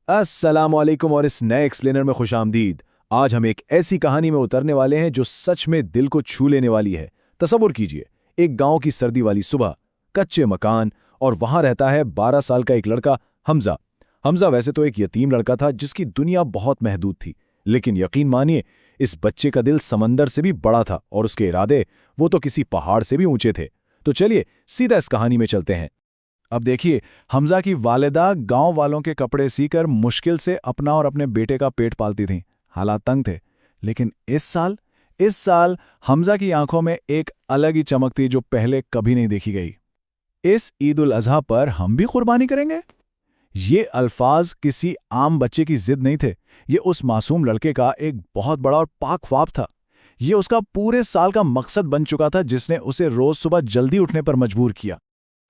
अस्सलामुअलैकुम और इस नए एक्सप्लेनर में खुशामदीद। आज हम एक ऐसी कहानी में उतरने वाले हैं जो सच में दिल को छू लेने वाली है। तसव्वुर कीजिए, एक गांव की सर्दी वाली सुबह, कच्चे मकान, और वहां रहता है 12 साल का एक लड़का, हमजा। हमजा वैसे तो एक यतीम लड़का था जिसकी दुनिया बहुत महदूद थी, लेकिन यकीन मानिए, इस बच्चे का दिल समंदर से भी बड़ा था और उसके इरादे वो तो किसी पहाड़ से भी ऊंचे थे। तो चलिए सीधा इस कहानी में चलते हैं। अब देखिए, हमजा की वालिदा गांव वालों के कपड़े सीकर मुश्किल से अपना और अपने बेटे का पेट पालती थीं। हालात तंग थे, लेकिन इस साल हमजा की आंखों में एक अलग ही चमक थी जो पहले कभी नहीं देखी गई। इस ईद उल अजहा पर हम भी कुर्बानी करेंगे। ये अल्फाज किसी आम बच्चे की जिद नहीं थे। ये उस मासूम लड़के का एक बहुत बड़ा और पाक ख्वाब था। ये उसका पूरे साल का मकसद बन चुका था, जिसने उसे रोज सुबह जल्दी उठने पर मजबूर किया।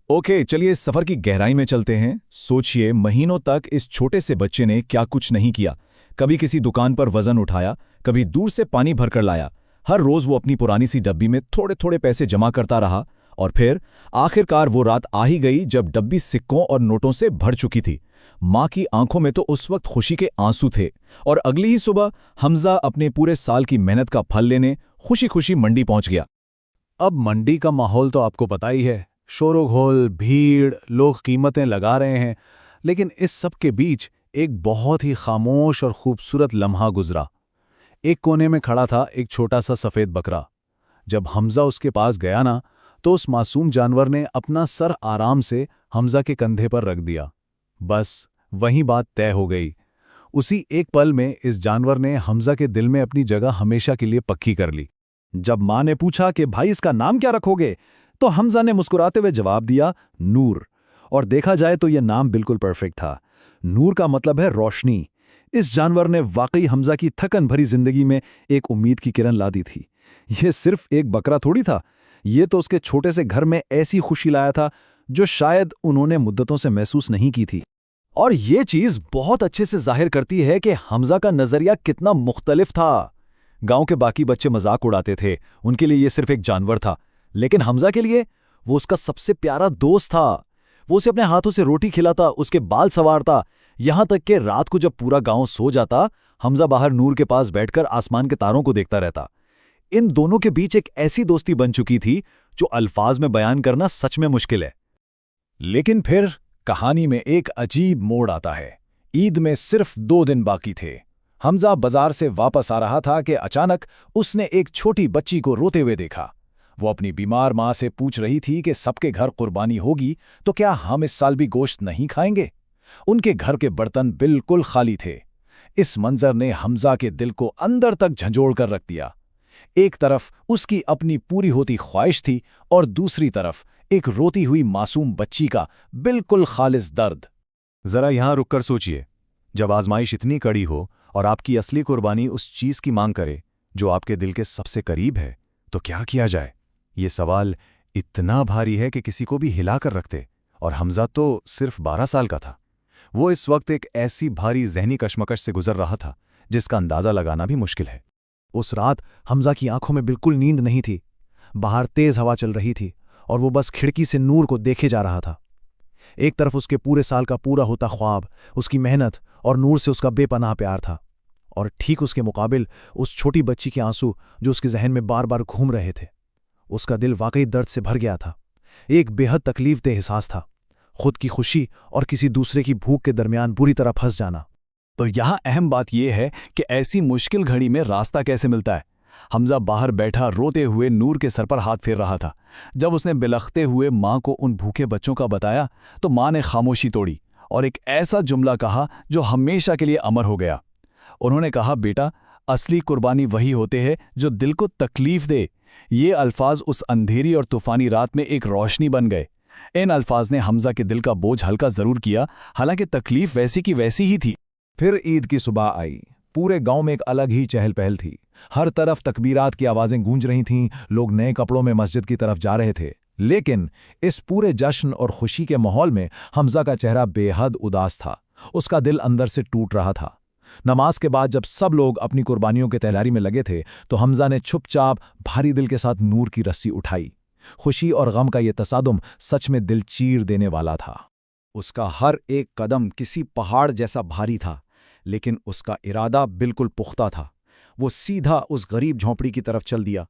ओके, चलिए इस सफर की गहराई में चलते हैं। सोचिए, महीनों तक इस छोटे से बच्चे ने क्या कुछ नहीं किया। कभी किसी दुकान पर वजन उठाया, कभी दूर से पानी भरकर लाया। हर रोज वो अपनी पुरानी सी डब्बी में थोड़े थोड़े पैसे जमा करता रहा, और फिर आखिरकार वो रात आ ही गई जब डब्बी सिक्कों और नोटों से भर चुकी थी। माँ की आंखों में तो उस वक्त खुशी के आंसू थे, और अगली ही सुबह हमजा अपने पूरे साल की मेहनत का फल लेने खुशी खुशी मंडी पहुंच गया। अब मंडी का माहौल तो आपको पता ही है। शोरोगोल, भीड़, लोग कीमतें लगा रहे हैं, लेकिन इस सब के बीच एक बहुत ही खामोश और खूबसूरत लम्हा गुजरा। एक कोने में खड़ा था एक छोटा सा सफ़ेद बकरा। जब हमजा उसके पास गया ना, तो उस मासूम जानवर ने अपना सर आराम से हमजा के कंधे पर रख दिया। बस वहीं बात तय हो गई। उसी एक पल में इस जानवर ने हमजा के दिल में अपनी जगह हमेशा के लिए पक्की कर ली। जब माँ ने पूछा कि भाई इसका नाम क्या रखोगे, तो हमजा ने मुस्कुराते हुए जवाब दिया, नूर। और देखा जाए तो यह नाम बिल्कुल परफेक्ट था। नूर का मतलब है रोशनी। इस जानवर ने वाकई हमजा की थकन भरी जिंदगी में एक उम्मीद की किरण ला दी थी। यह सिर्फ एक बकरा थोड़ी था, ये तो उसके छोटे से घर में ऐसी खुशी लाया था जो शायद उन्होंने मुद्दतों से महसूस नहीं की थी। और ये चीज बहुत अच्छे से जाहिर करती है कि हमजा का नजरिया कितना मुख्तलिफ था। गांव के बाकी बच्चे मजाक उड़ाते थे, उनके लिए यह सिर्फ एक जानवर था, लेकिन हमजा के लिए वो उसका सबसे प्यारा दोस्त था। वो उसे अपने हाथों से रोटी खिलाता, उसके बाल संवारता, यहां तक कि रात को जब पूरा गांव सो जाता, हमजा बाहर नूर के पास बैठकर आसमान के तारों को देखता रहता। इन दोनों के बीच एक ऐसी दोस्ती बन चुकी थी जो अल्फाज में बयान करना सच में मुश्किल है। लेकिन फिर कहानी में एक अजीब मोड़ आता है। ईद में सिर्फ 2 दिन बाकी थे। हमजा बाजार से वापस आ रहा था कि अचानक उसने एक छोटी बच्ची को रोते हुए देखा। वो अपनी बीमार माँ से पूछ रही थी कि सबके घर कुर्बानी होगी तो क्या हम इस साल भी गोश्त नहीं खाएंगे। उनके घर के बर्तन बिल्कुल खाली थे। इस मंजर ने हमजा के दिल को अंदर तक झंझोड़ कर रख दिया। एक तरफ उसकी अपनी पूरी होती ख्वाहिश थी, और दूसरी तरफ एक रोती हुई मासूम बच्ची का बिल्कुल खालिस दर्द। जरा यहां रुककर सोचिए, जब आजमाइश इतनी कड़ी हो और आपकी असली कुर्बानी उस चीज की मांग करे जो आपके दिल के सबसे करीब है, तो क्या किया जाए? ये सवाल इतना भारी है कि किसी को भी हिला कर रखते, और हमजा तो सिर्फ 12 साल का था। वो इस वक्त एक ऐसी भारी जहनी कशमकश से गुजर रहा था जिसका अंदाजा लगाना भी मुश्किल है। उस रात हमजा की आंखों में बिल्कुल नींद नहीं थी। बाहर तेज हवा चल रही थी और वो बस खिड़की से नूर को देखे जा रहा था। एक तरफ उसके पूरे साल का पूरा होता ख्वाब, उसकी मेहनत, और नूर से उसका बेपनाह प्यार था, और ठीक उसके मुकाबिल उस छोटी बच्ची के आंसू जो उसके जहन में बार बार घूम रहे थे। उसका दिल वाकई दर्द से भर गया था। एक बेहद तकलीफदेह एहसास था, खुद की खुशी और किसी दूसरे की भूख के दरमियान बुरी तरह फंस जाना। तो यहाँ अहम बात यह है कि ऐसी मुश्किल घड़ी में रास्ता कैसे मिलता है। हमजा बाहर बैठा रोते हुए नूर के सर पर हाथ फेर रहा था। जब उसने बिलखते हुए माँ को उन भूखे बच्चों का बताया, तो माँ ने खामोशी तोड़ी और एक ऐसा जुमला कहा जो हमेशा के लिए अमर हो गया। उन्होंने कहा, बेटा, असली कुर्बानी वही होते हैं जो दिल को तकलीफ दे। ये अल्फाज उस अंधेरी और तूफानी रात में एक रोशनी बन गए। इन अल्फाज ने हमजा के दिल का बोझ हल्का जरूर किया, हालांकि तकलीफ वैसी की वैसी ही थी। फिर ईद की सुबह आई। पूरे गांव में एक अलग ही चहल पहल थी। हर तरफ तकबीरात की आवाजें गूंज रही थीं, लोग नए कपड़ों में मस्जिद की तरफ जा रहे थे। लेकिन इस पूरे जश्न और खुशी के माहौल में हमजा का चेहरा बेहद उदास था। उसका दिल अंदर से टूट रहा था। नमाज के बाद जब सब लोग अपनी कुर्बानियों के तैयारी में लगे थे, तो हमजा ने चुपचाप भारी दिल के साथ नूर की रस्सी उठाई। खुशी और गम का ये तसादुम सच में दिल चीर देने वाला था। उसका हर एक कदम किसी पहाड़ जैसा भारी था, लेकिन उसका इरादा बिल्कुल पुख्ता था। वो सीधा उस गरीब झोंपड़ी की तरफ चल दिया।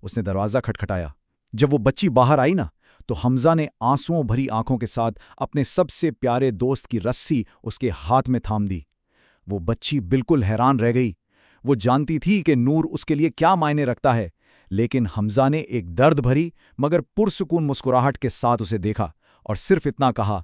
उसने दरवाज़ा खटखटाया। जब वो बच्ची बाहर आई ना, तो हमजा ने आंसुओं भरी आंखों के साथ अपने सबसे प्यारे दोस्त की रस्सी उसके हाथ में थाम दी। वो बच्ची बिल्कुल हैरान रह गई। वो जानती थी कि नूर उसके लिए क्या मायने रखता है, लेकिन हमजा ने एक दर्द भरी मगर पुरसुकून मुस्कुराहट के साथ उसे देखा और सिर्फ इतना कहा,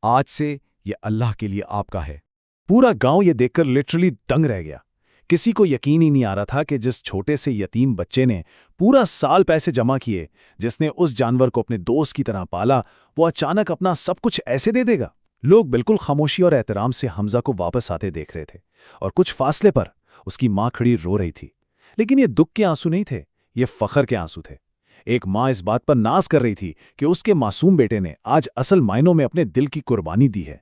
आज से ये अल्लाह के लिए आपका है। पूरा गांव ये देखकर लिटरली दंग रह गया। किसी को यकीन ही नहीं आ रहा था कि जिस छोटे से यतीम बच्चे ने पूरा साल पैसे जमा किए, जिसने उस जानवर को अपने दोस्त की तरह पाला, वो अचानक अपना सब कुछ ऐसे दे देगा। लोग बिल्कुल खामोशी और एहतराम से हमजा को वापस आते देख रहे थे, और कुछ फासले पर उसकी माँ खड़ी रो रही थी। लेकिन ये दुख के आंसू नहीं थे, ये फख्र के आंसू थे। एक माँ इस बात पर नाज कर रही थी कि उसके मासूम बेटे ने आज असल मायनों में अपने दिल की कुर्बानी दी है।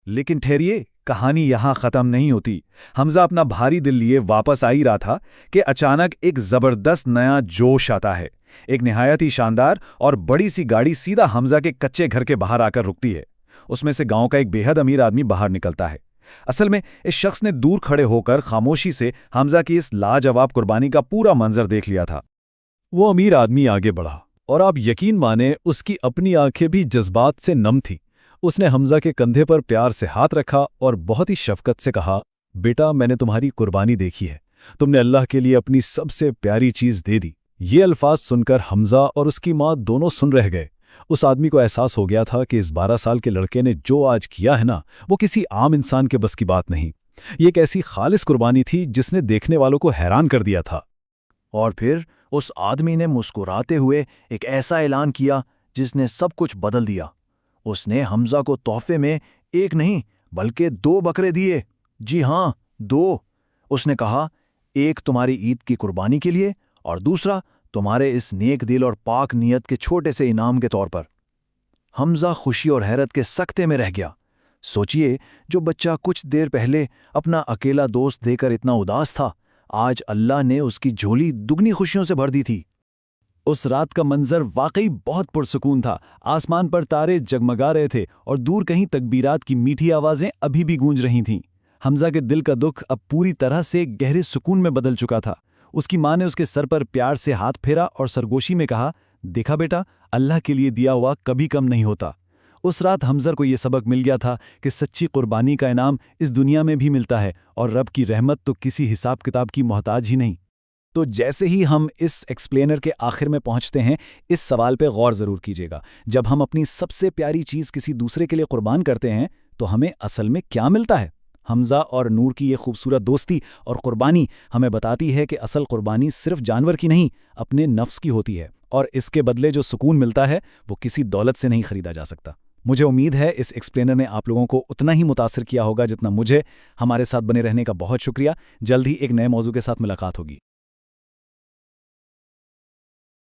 लेकिन ठहरिए, कहानी यहां खत्म नहीं होती। हमजा अपना भारी दिल लिए वापस आ ही रहा था कि अचानक एक जबरदस्त नया जोश आता है। एक निहायत ही शानदार और बड़ी सी गाड़ी सीधा हमजा के कच्चे घर के बाहर आकर रुकती है। उसमें से गांव का एक बेहद अमीर आदमी बाहर निकलता है। असल में इस शख्स ने दूर खड़े होकर खामोशी से हमजा की इस लाजवाब कुर्बानी का पूरा मंजर देख लिया था। वो अमीर आदमी आगे बढ़ा, और आप यकीन माने उसकी अपनी आंखें भी जज्बात से नम थीं। उसने हमजा के कंधे पर प्यार से हाथ रखा और बहुत ही शफकत से कहा, बेटा, मैंने तुम्हारी कुर्बानी देखी है। तुमने अल्लाह के लिए अपनी सबसे प्यारी चीज दे दी। ये अल्फाज सुनकर हमजा और उसकी माँ दोनों सुन रह गए। उस आदमी को एहसास हो गया था कि इस 12 साल के लड़के ने जो आज किया है ना, वो किसी आम इंसान के बस की बात नहीं। ये एक ऐसी खालिस कुर्बानी थी जिसने देखने वालों को हैरान कर दिया था। और फिर उस आदमी ने मुस्कुराते हुए एक ऐसा ऐलान किया जिसने सब कुछ बदल दिया। उसने हमजा को तोहफे में एक नहीं बल्कि 2 बकरे दिए। जी हाँ, 2। उसने कहा, एक तुम्हारी ईद की कुर्बानी के लिए और दूसरा तुम्हारे इस नेक दिल और पाक नीयत के छोटे से इनाम के तौर पर। हमजा खुशी और हैरत के सकते में रह गया। सोचिए, जो बच्चा कुछ देर पहले अपना अकेला दोस्त देकर इतना उदास था, आज अल्लाह ने उसकी झोली दुगनी खुशियों से भर दी थी। उस रात का मंजर वाकई बहुत पुरसुकून था। आसमान पर तारे जगमगा रहे थे और दूर कहीं तकबीरात की मीठी आवाज़ें अभी भी गूंज रही थीं। हमजा के दिल का दुख अब पूरी तरह से गहरे सुकून में बदल चुका था। उसकी माँ ने उसके सर पर प्यार से हाथ फेरा और सरगोशी में कहा, देखा बेटा, अल्लाह के लिए दिया हुआ कभी कम नहीं होता। उस रात हमज़र को ये सबक मिल गया था कि सच्ची कुर्बानी का इनाम इस दुनिया में भी मिलता है, और रब की रहमत तो किसी हिसाब किताब की मोहताज ही नहीं। तो जैसे ही हम इस एक्सप्लेनर के आखिर में पहुंचते हैं, इस सवाल पे गौर ज़रूर कीजिएगा। जब हम अपनी सबसे प्यारी चीज़ किसी दूसरे के लिए कुर्बान करते हैं, तो हमें असल में क्या मिलता है? हमजा और नूर की ये खूबसूरत दोस्ती और कुर्बानी हमें बताती है कि असल कुर्बानी सिर्फ जानवर की नहीं, अपने नफ्स की होती है, और इसके बदले जो सुकून मिलता है वो किसी दौलत से नहीं खरीदा जा सकता। मुझे उम्मीद है इस एक्सप्लेनर ने आप लोगों को उतना ही मुतासिर किया होगा जितना मुझे। हमारे साथ बने रहने का बहुत शुक्रिया। जल्द ही एक नए मौजू के साथ मुलाकात होगी।